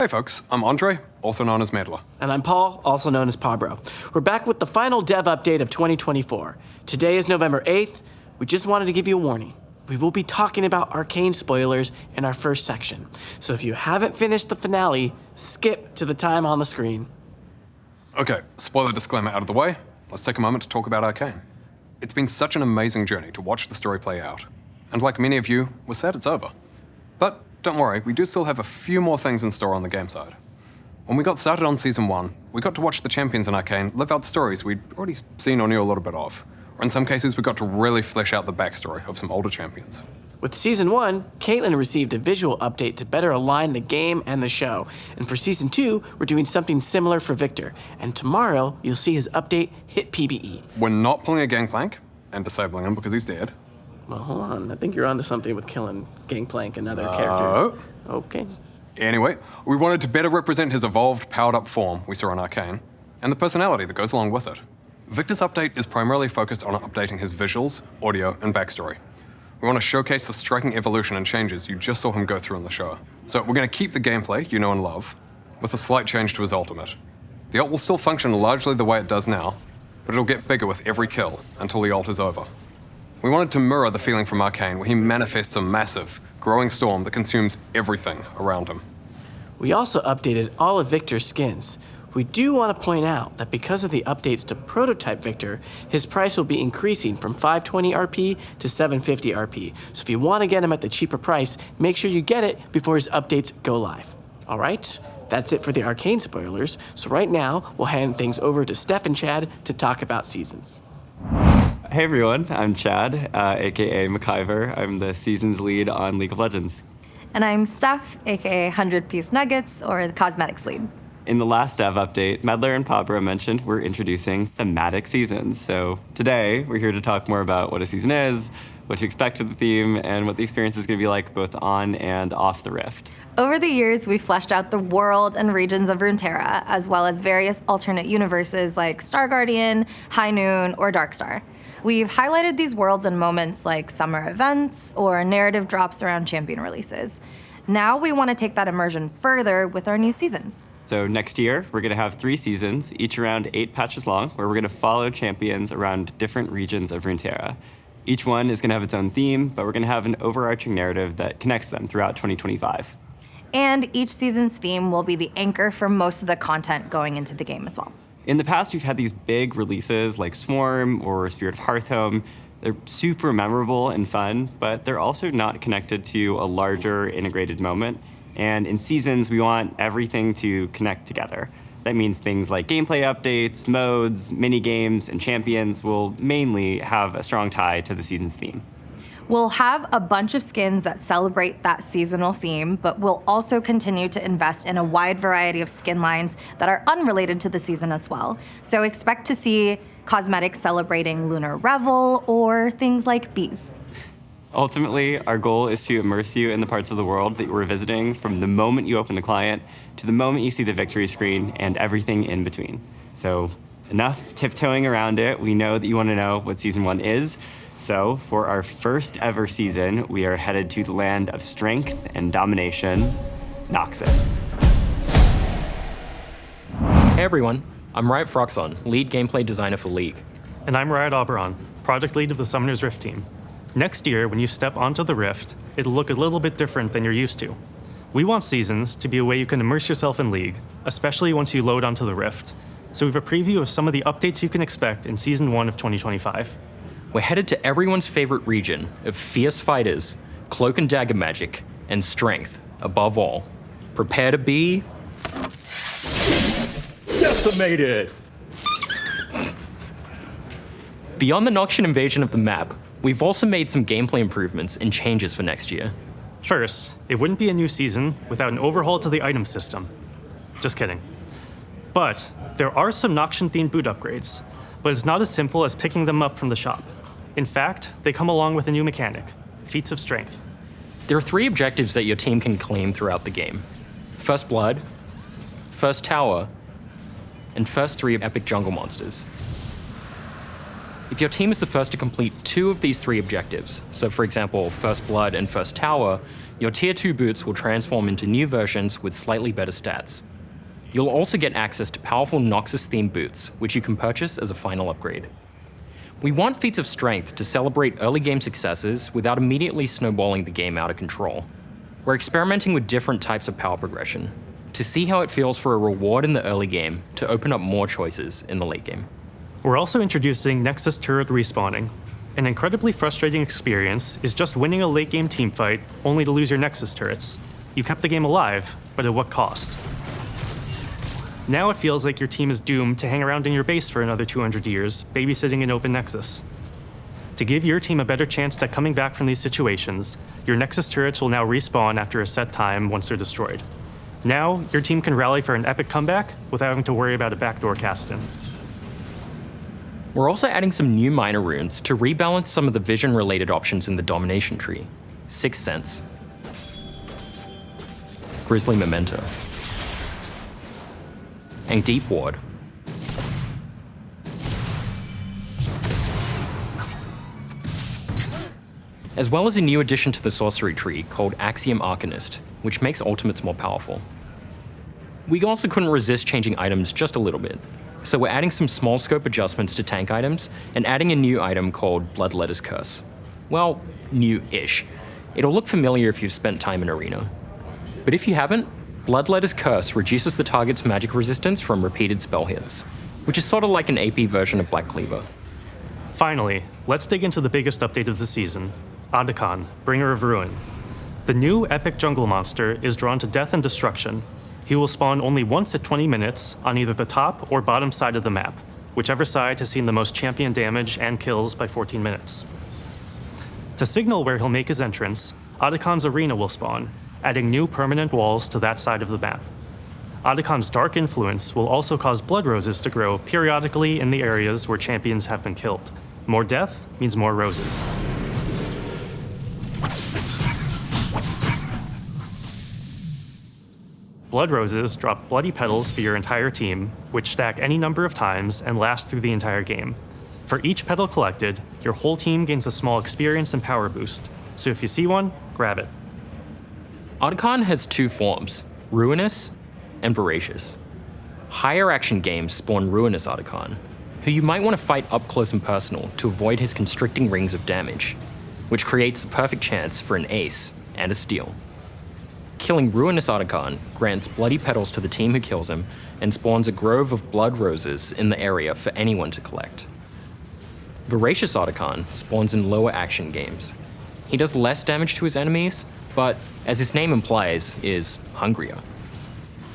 Hey folks, I'm Andre, also known as Medler. And I'm Paul, also known as Pabro. We're back with the final dev update of 2024. Today is November 8th. We just wanted to give you a warning. We will be talking about Arcane spoilers in our first section. So if you haven't finished the finale, skip to the time on the screen. Okay, spoiler disclaimer out of the way, let's take a moment to talk about Arcane. It's been such an amazing journey to watch the story play out. And like many of you, we're sad it's over. But don't worry, we do still have a few more things in store on the game side. When we got started on Season 1, we got to watch the champions in Arcane live out stories we'd already seen or knew a little bit of. Or in some cases, we got to really flesh out the backstory of some older champions. With Season 1, Caitlyn received a visual update to better align the game and the show. And for Season 2, we're doing something similar for Victor. And tomorrow, you'll see his update hit PBE. We're not pulling a Gangplank and disabling him because he's dead. Well, hold on. I think you're onto something with killing Gangplank and other characters. Okay. Anyway, we wanted to better represent his evolved, powered-up form we saw in Arcane, and the personality that goes along with it. Victor's update is primarily focused on updating his visuals, audio, and backstory. We want to showcase the striking evolution and changes you just saw him go through in the show. So we're going to keep the gameplay you know and love, with a slight change to his ultimate. The ult will still function largely the way it does now, but it'll get bigger with every kill until the ult is over. We wanted to mirror the feeling from Arcane, where he manifests a massive, growing storm that consumes everything around him. We also updated all of Victor's skins. We do want to point out that because of the updates to Prototype Victor, his price will be increasing from 520 RP to 750 RP. So if you want to get him at the cheaper price, make sure you get it before his updates go live. All right? That's it for the Arcane spoilers. So right now, we'll hand things over to Steph and Chad to talk about seasons. Hey everyone, I'm Chad, aka McIver. I'm the seasons lead on League of Legends. And I'm Steph, aka 100 Piece Nuggets, or the cosmetics lead. In the last dev update, Medler and Pabro mentioned we're introducing thematic seasons. So today, we're here to talk more about what a season is, what to expect with the theme, and what the experience is going to be like both on and off the Rift. Over the years, we've fleshed out the world and regions of Runeterra, as well as various alternate universes like Star Guardian, High Noon, or Darkstar. We've highlighted these worlds in moments like summer events or narrative drops around champion releases. Now we want to take that immersion further with our new seasons. So next year, we're going to have 3 seasons, each around 8 patches long, where we're going to follow champions around different regions of Runeterra. Each one is going to have its own theme, but we're going to have an overarching narrative that connects them throughout 2025. And each season's theme will be the anchor for most of the content going into the game as well. In the past, we've had these big releases like Swarm or Spirit of Hearthhome. They're super memorable and fun, but they're also not connected to a larger integrated moment. And in seasons, we want everything to connect together. That means things like gameplay updates, modes, mini games, and champions will mainly have a strong tie to the season's theme. We'll have a bunch of skins that celebrate that seasonal theme, but we'll also continue to invest in a wide variety of skin lines that are unrelated to the season as well. So expect to see cosmetics celebrating Lunar Revel or things like bees. Ultimately, our goal is to immerse you in the parts of the world that we're visiting from the moment you open the client to the moment you see the victory screen and everything in between. So enough tiptoeing around it. We know that you want to know what Season 1 is. So for our first ever season, we are headed to the land of strength and domination, Noxus. Hey everyone, I'm Riot Froxon, lead gameplay designer for League. And I'm Riot Oberon, project lead of the Summoner's Rift team. Next year, when you step onto the Rift, it'll look a little bit different than you're used to. We want seasons to be a way you can immerse yourself in League, especially once you load onto the Rift. So we have a preview of some of the updates you can expect in Season 1 of 2025. We're headed to everyone's favorite region of fierce fighters, cloak and dagger magic, and strength, above all. Prepare to be... decimated! Beyond the Noxian invasion of the map, we've also made some gameplay improvements and changes for next year. First, it wouldn't be a new season without an overhaul to the item system. Just kidding. But there are some Noxian-themed boot upgrades, but it's not as simple as picking them up from the shop. In fact, they come along with a new mechanic, Feats of Strength. There are 3 objectives that your team can claim throughout the game. First Blood, First Tower, and first 3 epic jungle monsters. If If your team is the first to complete 2 of these 3 objectives, so for example, First Blood and First Tower, your Tier 2 boots will transform into new versions with slightly better stats. You'll also get access to powerful Noxus-themed boots, which you can purchase as a final upgrade. We want feats of strength to celebrate early game successes without immediately snowballing the game out of control. We're experimenting with different types of power progression to see how it feels for a reward in the early game to open up more choices in the late game. We're also introducing Nexus turret respawning. An incredibly frustrating experience is just winning a late game teamfight only to lose your Nexus turrets. You kept the game alive, but at what cost? Now it feels like your team is doomed to hang around in your base for another 200 years, babysitting an open Nexus. To give your team a better chance at coming back from these situations, your Nexus turrets will now respawn after a set time once they're destroyed. Now, your team can rally for an epic comeback without having to worry about a backdoor cast-in. We're also adding some new minor runes to rebalance some of the vision-related options in the domination tree. Sixth Sense, Grizzly Memento, and Deep Ward. As well as a new addition to the sorcery tree called Axiom Arcanist, which makes ultimates more powerful. We also couldn't resist changing items just a little bit, so we're adding some small scope adjustments to tank items and adding a new item called Bloodletter's Curse. Well, new-ish. It'll look familiar if you've spent time in Arena. But if you haven't, Bloodletter's Curse reduces the target's magic resistance from repeated spell hits, which is sort of like an AP version of Black Cleaver. Finally, let's dig into the biggest update of the season, Otacon, Bringer of Ruin. The new epic jungle monster is drawn to death and destruction. He will spawn only once at 20 minutes on either the top or bottom side of the map, whichever side has seen the most champion damage and kills by 14 minutes. To signal where he'll make his entrance, Otacon's Arena will spawn, adding new permanent walls to that side of the map. Otacon's dark influence will also cause blood roses to grow periodically in the areas where champions have been killed. More death means more roses. Blood roses drop bloody petals for your entire team, which stack any number of times and last through the entire game. For each petal collected, your whole team gains a small experience and power boost, so if you see one, grab it. Otacon has 2 forms, Ruinous and Voracious. Higher action games spawn Ruinous Otacon, who you might want to fight up close and personal to avoid his constricting rings of damage, which creates the perfect chance for an ace and a steal. Killing Ruinous Otacon grants bloody petals to the team who kills him and spawns a grove of blood roses in the area for anyone to collect. Voracious Otacon spawns in lower action games. He does less damage to his enemies, but, as his name implies, is hungrier.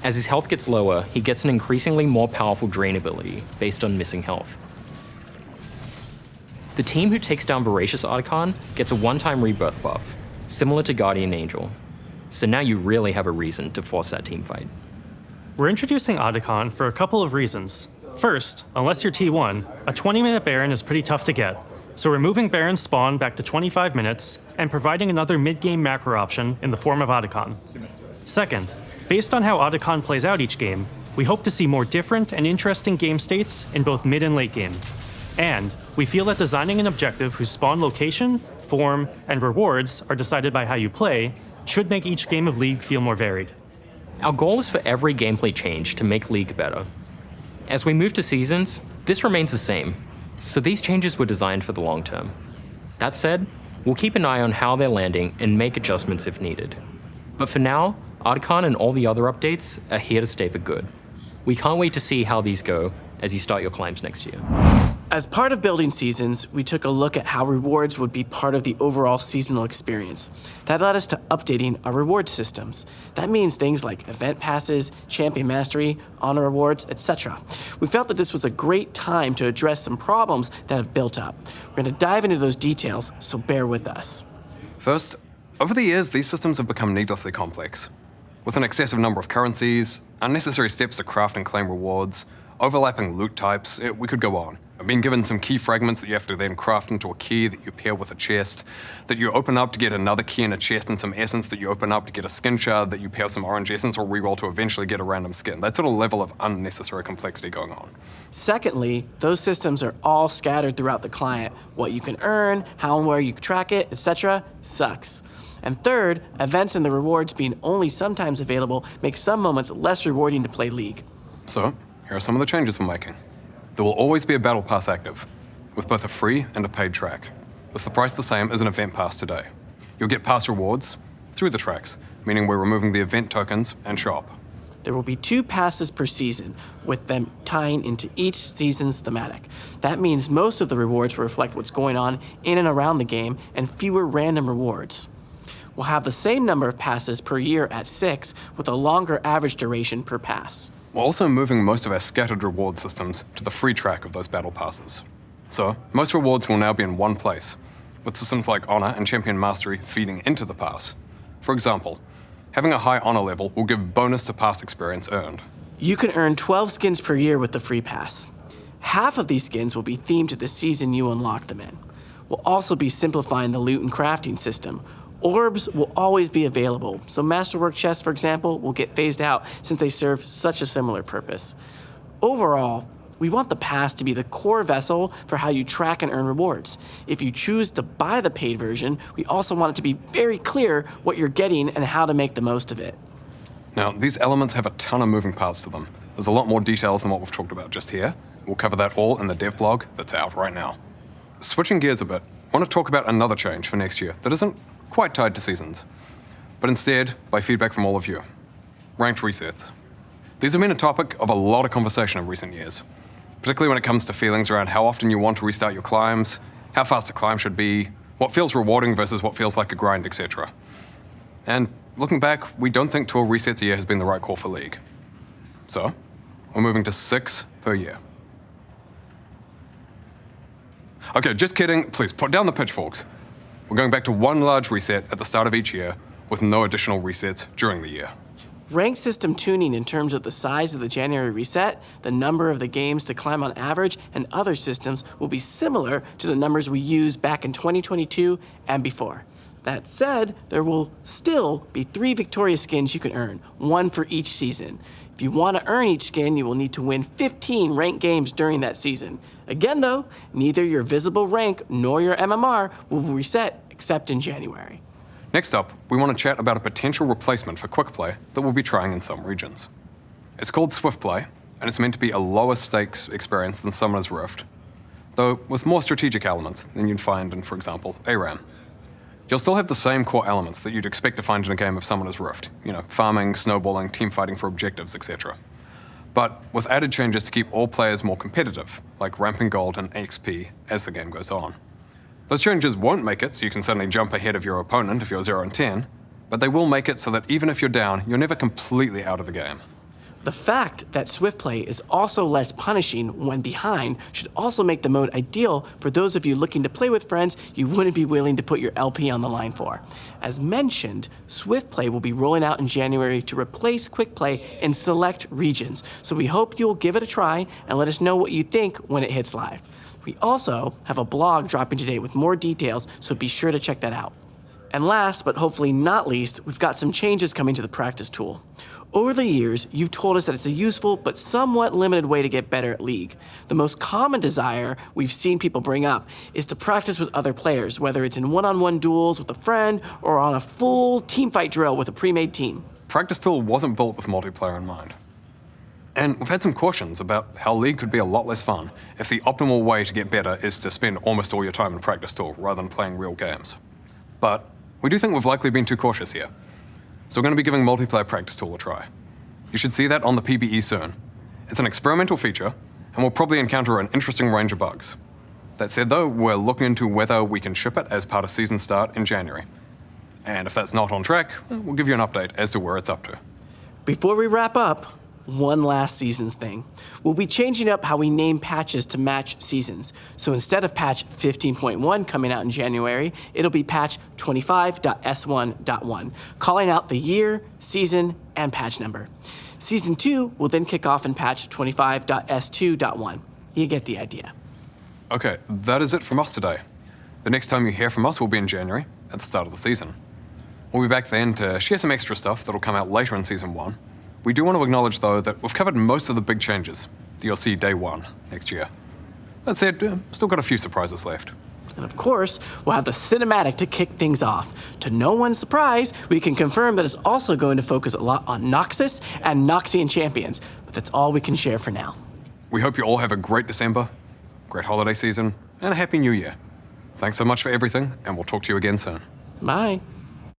As his health gets lower, he gets an increasingly more powerful drain ability based on missing health. The team who takes down Voracious Otacon gets a one-time rebirth buff, similar to Guardian Angel. So now you really have a reason to force that team fight. We're introducing Otacon for a couple of reasons. First, unless you're T1, a 20-minute Baron is pretty tough to get, so we're moving Baron's spawn back to 25 minutes and providing another mid-game macro option in the form of Otacon. Second, based on how Otacon plays out each game, we hope to see more different and interesting game states in both mid and late game. And we feel that designing an objective whose spawn location, form, and rewards are decided by how you play should make each game of League feel more varied. Our goal is for every gameplay change to make League better. As we move to seasons, this remains the same, so these changes were designed for the long term. That said, we'll keep an eye on how they're landing and make adjustments if needed. But for now, Otacon and all the other updates are here to stay for good. We can't wait to see how these go as you start your climbs next year. As part of building seasons, we took a look at how rewards would be part of the overall seasonal experience. That led us to updating our reward systems. That means things like event passes, champion mastery, honor rewards, etc. We felt that this was a great time to address some problems that have built up. We're going to dive into those details, so bear with us. First, over the years, these systems have become needlessly complex. With an excessive number of currencies, unnecessary steps to craft and claim rewards, overlapping loot types, we could go on. I've been given some key fragments that you have to then craft into a key that you pair with a chest, that you open up to get another key in a chest and some essence that you open up to get a skin shard that you pair with some orange essence or reroll to eventually get a random skin. That sort of level of unnecessary complexity going on. Secondly, those systems are all scattered throughout the client. What you can earn, how and where you track it, etc. sucks. And third, events and the rewards being only sometimes available make some moments less rewarding to play League. So, here are some of the changes we're making. There will always be a Battle Pass active, with both a free and a paid track, with the price the same as an event pass today. You'll get pass rewards through the tracks, meaning we're removing the event tokens and shop. There will be 2 passes per season, with them tying into each season's thematic. That means most of the rewards will reflect what's going on in and around the game, and fewer random rewards. We'll have the same number of passes per year at 6, with a longer average duration per pass. We're also moving most of our scattered reward systems to the free track of those battle passes. So, most rewards will now be in one place, with systems like Honor and Champion Mastery feeding into the pass. For example, having a high Honor level will give bonus to pass experience earned. You can earn 12 skins per year with the free pass. Half of these skins will be themed to the season you unlock them in. We'll also be simplifying the loot and crafting system. Orbs will always be available, so Masterwork chests, for example, will get phased out since they serve such a similar purpose. Overall, we want the pass to be the core vessel for how you track and earn rewards. If you choose to buy the paid version, we also want it to be very clear what you're getting and how to make the most of it. Now, these elements have a ton of moving parts to them. There's a lot more details than what we've talked about just here. We'll cover that all in the dev blog that's out right now. Switching gears a bit, I want to talk about another change for next year that isn't quite tied to seasons, but instead by feedback from all of you. Ranked resets. These have been a topic of a lot of conversation in recent years, particularly when it comes to feelings around how often you want to restart your climbs, how fast a climb should be, what feels rewarding versus what feels like a grind, etc. And looking back, we don't think 12 resets a year has been the right call for League. So, we're moving to 6 per year. Okay, just kidding. Please put down the pitchforks. We're going back to one large reset at the start of each year with no additional resets during the year. Rank system tuning in terms of the size of the January reset, the number of the games to climb on average, and other systems will be similar to the numbers we used back in 2022 and before. That said, there will still be 3 Victoria skins you can earn, 1 for each season. If you want to earn each skin, you will need to win 15 ranked games during that season. Again though, neither your visible rank nor your MMR will reset except in January. Next up, we want to chat about a potential replacement for Quick Play that we'll be trying in some regions. It's called Swift Play, and it's meant to be a lower stakes experience than Summoner's Rift, though with more strategic elements than you'd find in, for example, ARAM. You'll still have the same core elements that you'd expect to find in a game of Summoner's Rift, farming, snowballing, team fighting for objectives, etc. But with added changes to keep all players more competitive, like ramping gold and XP as the game goes on. Those changes won't make it so you can suddenly jump ahead of your opponent if you're 0 and 10, but they will make it so that even if you're down, you're never completely out of the game. The fact that Swift Play is also less punishing when behind should also make the mode ideal for those of you looking to play with friends you wouldn't be willing to put your LP on the line for. As mentioned, Swift Play will be rolling out in January to replace Quick Play in select regions, so we hope you'll give it a try and let us know what you think when it hits live. We also have a blog dropping today with more details, so be sure to check that out. And last, but hopefully not least, we've got some changes coming to the practice tool. Over the years, you've told us that it's a useful but somewhat limited way to get better at League. The most common desire we've seen people bring up is to practice with other players, whether it's in one-on-one duels with a friend or on a full teamfight drill with a pre-made team. Practice Tool wasn't built with multiplayer in mind. And we've had some cautions about how League could be a lot less fun if the optimal way to get better is to spend almost all your time in Practice Tool rather than playing real games. But we do think we've likely been too cautious here. So we're going to be giving Multiplayer Practice Tool a try. You should see that on the PBE soon. It's an experimental feature, and we'll probably encounter an interesting range of bugs. That said though, we're looking into whether we can ship it as part of season start in January. And if that's not on track, we'll give you an update as to where it's up to. Before we wrap up, one last seasons thing. We'll be changing up how we name patches to match seasons. So instead of patch 15.1 coming out in January, it'll be patch 25.s1.1, calling out the year, season, and patch number. Season 2 will then kick off in patch 25.s2.1. You get the idea. Okay, that is it from us today. The next time you hear from us will be in January, at the start of the season. We'll be back then to share some extra stuff that'll come out later in Season 1. We do want to acknowledge, though, that we've covered most of the big changes that you'll see day 1 next year. That said, still got a few surprises left. And of course, we'll have the cinematic to kick things off. To no one's surprise, we can confirm that it's also going to focus a lot on Noxus and Noxian champions, but that's all we can share for now. We hope you all have a great December, great holiday season, and a happy new year. Thanks so much for everything, and we'll talk to you again soon. Bye.